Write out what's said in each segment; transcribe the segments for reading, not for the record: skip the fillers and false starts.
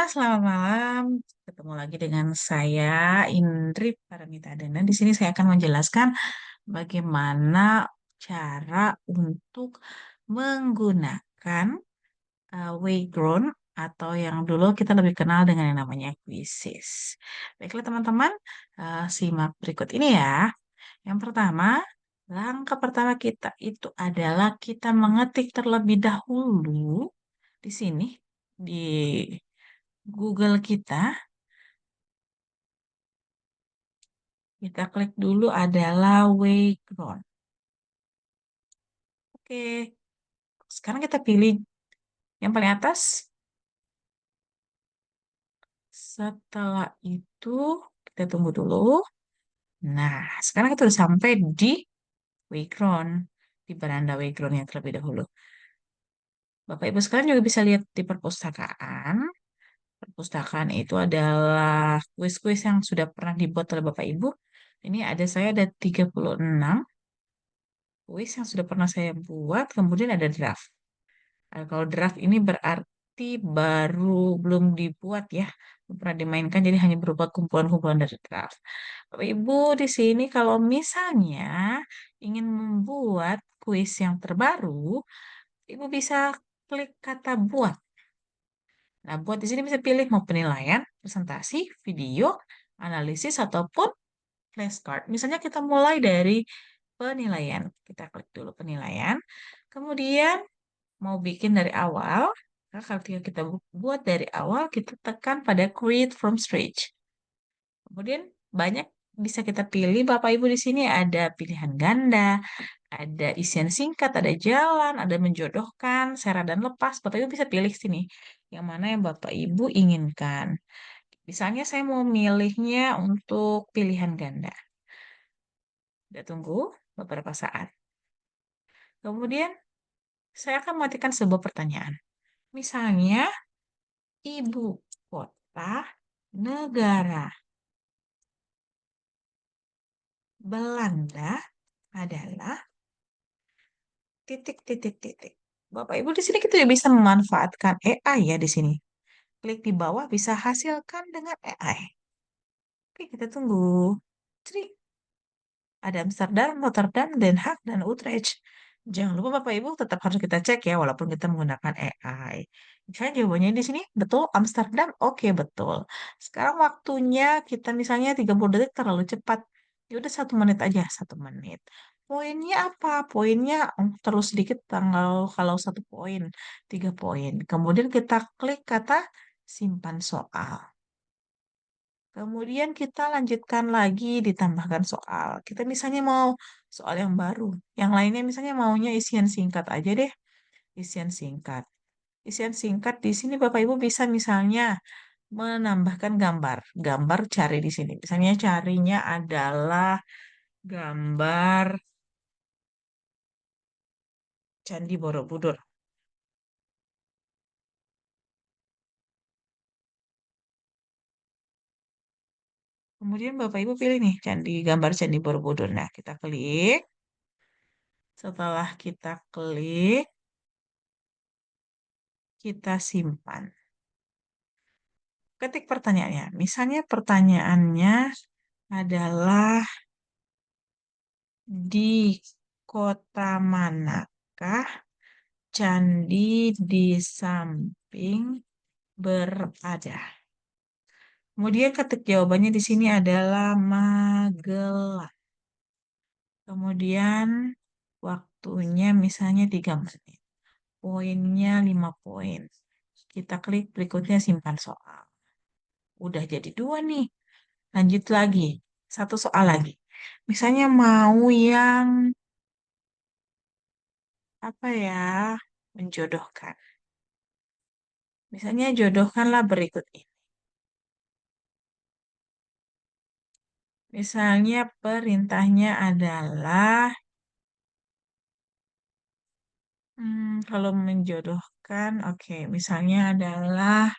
Selamat malam. Ketemu lagi dengan saya Indri Paramita. Di sini saya akan menjelaskan bagaimana cara untuk menggunakan Wayground atau yang dulu kita lebih kenal dengan yang namanya Quizzes. Baiklah teman-teman, simak berikut ini ya. Yang pertama, langkah pertama kita itu adalah kita mengetik terlebih dahulu di sini di Google kita klik dulu adalah Wayground. Oke, sekarang kita pilih yang paling atas. Setelah itu kita tunggu dulu. Nah, sekarang kita udah sampai di Wayground, di beranda Wayground yang terlebih dahulu. Bapak Ibu sekarang juga bisa lihat di perpustakaan. Perpustakaan itu adalah kuis-kuis yang sudah pernah dibuat oleh Bapak Ibu. Ini saya ada 36 kuis yang sudah pernah saya buat, kemudian ada draft. Kalau draft ini berarti baru belum dibuat ya, belum pernah dimainkan, jadi hanya berupa kumpulan-kumpulan dari draft. Bapak Ibu di sini kalau misalnya ingin membuat kuis yang terbaru, Ibu bisa klik kata buat. Nah, buat di sini bisa pilih mau penilaian, presentasi, video, analisis, ataupun flashcard. Misalnya kita mulai dari penilaian. Kita klik dulu penilaian. Kemudian mau bikin dari awal, nah, kalau kita buat dari awal, kita tekan pada create from scratch. Kemudian banyak bisa kita pilih. Bapak Ibu di sini ada pilihan ganda, ada isian singkat, ada jalan, ada menjodohkan, syarat dan lepas. Bapak Ibu bisa pilih sini yang mana yang Bapak Ibu inginkan. Misalnya saya mau milihnya untuk pilihan ganda. Kita tunggu beberapa saat. Kemudian saya akan mematikan sebuah pertanyaan. Misalnya, ibu kota negara Belanda adalah titik titik titik. Bapak Ibu di sini kita juga bisa memanfaatkan AI ya di sini. Klik di bawah bisa hasilkan dengan AI. Oke, kita tunggu. Cri, ada Amsterdam, Rotterdam, Den Haag, dan Utrecht. Jangan lupa Bapak Ibu tetap harus kita cek ya walaupun kita menggunakan AI. Misalnya jawabannya di sini betul Amsterdam, oke betul. Sekarang waktunya kita misalnya 30 detik terlalu cepat. Ya udah 1 menit aja, 1 menit. Poinnya apa? Poinnya terlalu sedikit tanggal kalau 1 poin, 3 poin. Kemudian kita klik kata simpan soal. Kemudian kita lanjutkan lagi ditambahkan soal. Kita misalnya mau soal yang baru. Yang lainnya misalnya maunya isian singkat aja deh. Isian singkat. Isian singkat di sini Bapak Ibu bisa misalnya menambahkan gambar. Gambar cari di sini. Misalnya carinya adalah gambar Candi Borobudur. Kemudian Bapak Ibu pilih nih gambar Candi Borobudur. Nah, kita klik. Setelah kita klik, kita simpan. Ketik pertanyaannya. Misalnya pertanyaannya adalah di kota manakah candi di samping berada? Kemudian ketik jawabannya di sini adalah Magelang. Kemudian waktunya misalnya 3 menit. Poinnya 5 poin. Kita klik berikutnya simpan soal. Udah jadi 2 nih. Lanjut lagi. Satu soal lagi. Misalnya mau yang apa ya? Menjodohkan. Misalnya jodohkanlah berikut ini. Misalnya perintahnya adalah kalau menjodohkan, oke, misalnya adalah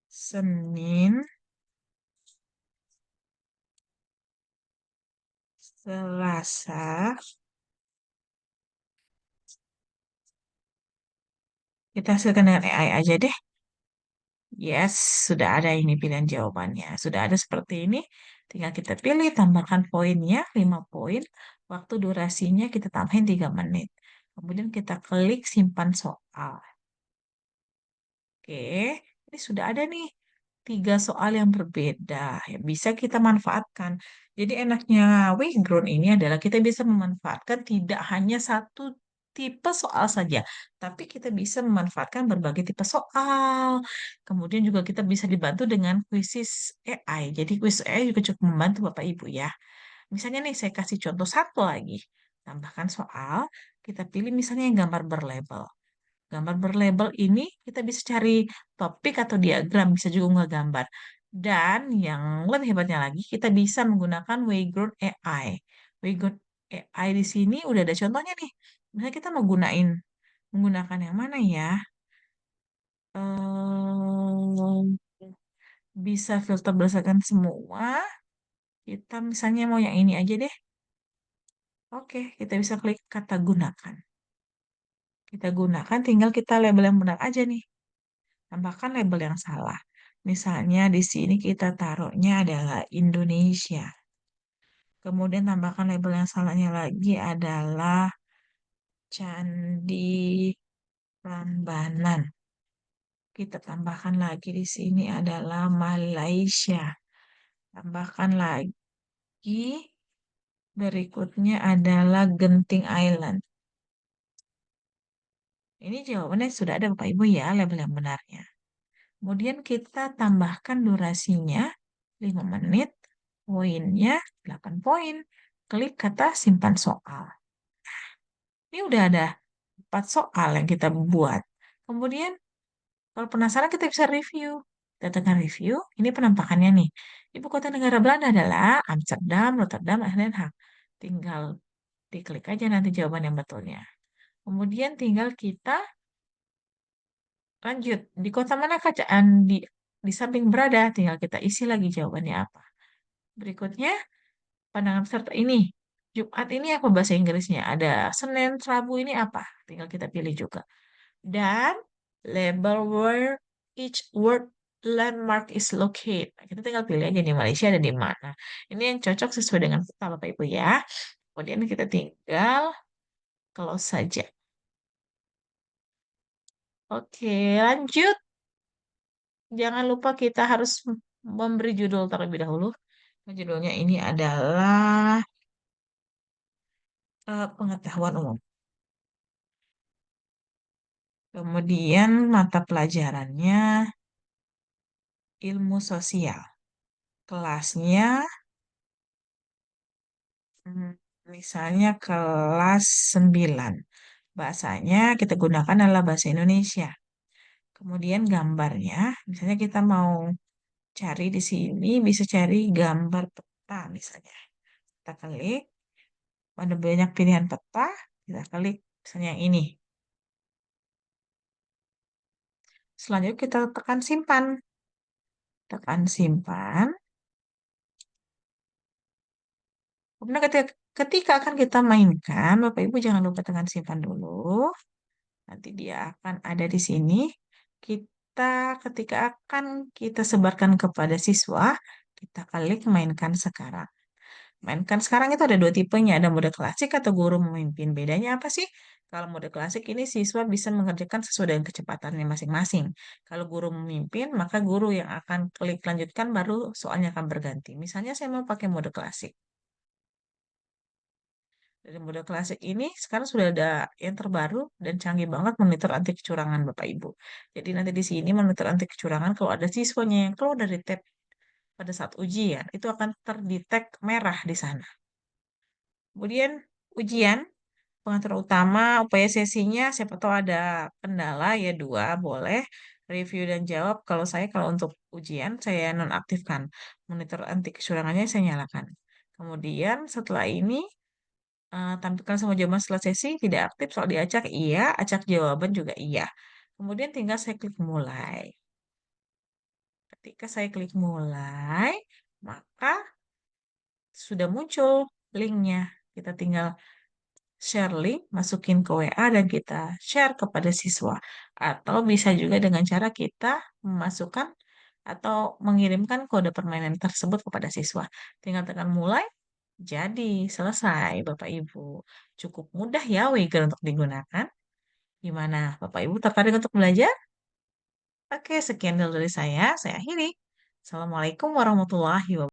Senin, Selasa. Kita hasilkan dengan AI aja deh. Yes, sudah ada ini pilihan jawabannya. Sudah ada seperti ini. Tinggal kita pilih, tambahkan poinnya 5 poin. Waktu durasinya kita tambahin 3 menit. Kemudian kita klik simpan soal. Oke, ini sudah ada nih 3 soal yang berbeda yang bisa kita manfaatkan. Jadi enaknya Wayground ini adalah kita bisa memanfaatkan tidak hanya satu tipe soal saja, tapi kita bisa memanfaatkan berbagai tipe soal. Kemudian juga kita bisa dibantu dengan kuisis AI. Jadi kuis AI juga cukup membantu Bapak Ibu ya. Misalnya nih saya kasih contoh satu lagi. Tambahkan soal, kita pilih misalnya yang gambar berlabel. Gambar berlabel ini kita bisa cari topik atau diagram, bisa juga nggak gambar. Dan yang lebih hebatnya lagi, kita bisa menggunakan Wayground AI. Wayground AI di sini udah ada contohnya nih. Misalnya kita mau menggunakan yang mana ya? Ehm, Bisa filter berdasarkan semua. Kita misalnya mau yang ini aja deh. Oke, kita bisa klik kata gunakan. Kita gunakan, tinggal kita label yang benar aja nih. Tambahkan label yang salah. Misalnya di sini kita taruhnya adalah Indonesia. Kemudian tambahkan label yang salahnya lagi adalah Candi Prambanan. Kita tambahkan lagi di sini adalah Malaysia. Tambahkan lagi berikutnya adalah Genting Island. Ini jawabannya sudah ada Bapak Ibu ya, label yang benarnya. Kemudian kita tambahkan durasinya 5 menit, poinnya 8 poin. Klik kata simpan soal. Ini udah ada 4 soal yang kita buat. Kemudian kalau penasaran kita bisa review. Kita tekan review, ini penampakannya nih. Ibu kota negara Belanda adalah Amsterdam, Rotterdam, dan Den Haag. Tinggal diklik aja nanti jawaban yang betulnya. Kemudian tinggal kita lanjut. Di kota mana kacaan di samping berada? Tinggal kita isi lagi jawabannya apa. Berikutnya, pandangan peserta ini. Jumat ini apa bahasa Inggrisnya? Ada Senin, Rabu ini apa? Tinggal kita pilih juga. Dan label where each word landmark is located. Nah, kita tinggal pilih aja di Malaysia ada di mana. Ini yang cocok sesuai dengan peta Bapak Ibu ya. Kemudian kita tinggal close saja. Oke, lanjut. Jangan lupa kita harus memberi judul terlebih dahulu. Judulnya ini adalah pengetahuan umum. Kemudian mata pelajarannya ilmu sosial. Kelasnya hmm, misalnya kelas 9. Bahasanya kita gunakan adalah bahasa Indonesia. Kemudian gambarnya, misalnya kita mau cari di sini, bisa cari gambar peta misalnya. Kita klik, ada banyak pilihan peta, kita klik misalnya yang ini. Selanjutnya kita tekan simpan. Tekan simpan. Kemudian ketika akan kita mainkan, Bapak Ibu jangan lupa tekan simpan dulu. Nanti dia akan ada di sini. Kita ketika akan kita sebarkan kepada siswa, kita klik mainkan sekarang. Mainkan sekarang itu ada 2 tipenya, ada mode klasik atau guru memimpin. Bedanya apa sih? Kalau mode klasik ini siswa bisa mengerjakan sesuai dengan kecepatannya masing-masing. Kalau guru memimpin, maka guru yang akan klik lanjutkan baru soalnya akan berganti. Misalnya saya mau pakai mode klasik. Dari mode klasik ini sekarang sudah ada yang terbaru dan canggih banget monitor anti kecurangan Bapak Ibu. Jadi nanti di sini monitor anti kecurangan kalau ada siswanya yang keluar dari tab pada saat ujian itu akan terdetek merah di sana. Kemudian ujian pengatur utama upaya sesinya siapa tahu ada kendala ya 2 boleh review dan jawab. Kalau untuk ujian saya nonaktifkan monitor anti kecurangannya saya nyalakan. Kemudian setelah ini tampilkan semua jawaban setelah sesi tidak aktif soal diacak iya, acak jawaban juga iya. Kemudian tinggal saya klik mulai. Ketika saya klik mulai, maka sudah muncul linknya. Kita tinggal share link, masukin ke WA dan kita share kepada siswa. Atau bisa juga dengan cara kita memasukkan atau mengirimkan kode permainan tersebut kepada siswa. Tinggal tekan mulai, jadi selesai Bapak Ibu. Cukup mudah ya Wigger untuk digunakan. Gimana Bapak Ibu tertarik untuk belajar? Oke, sekian dulu dari saya. Saya akhiri. Assalamualaikum warahmatullahi wabarakatuh.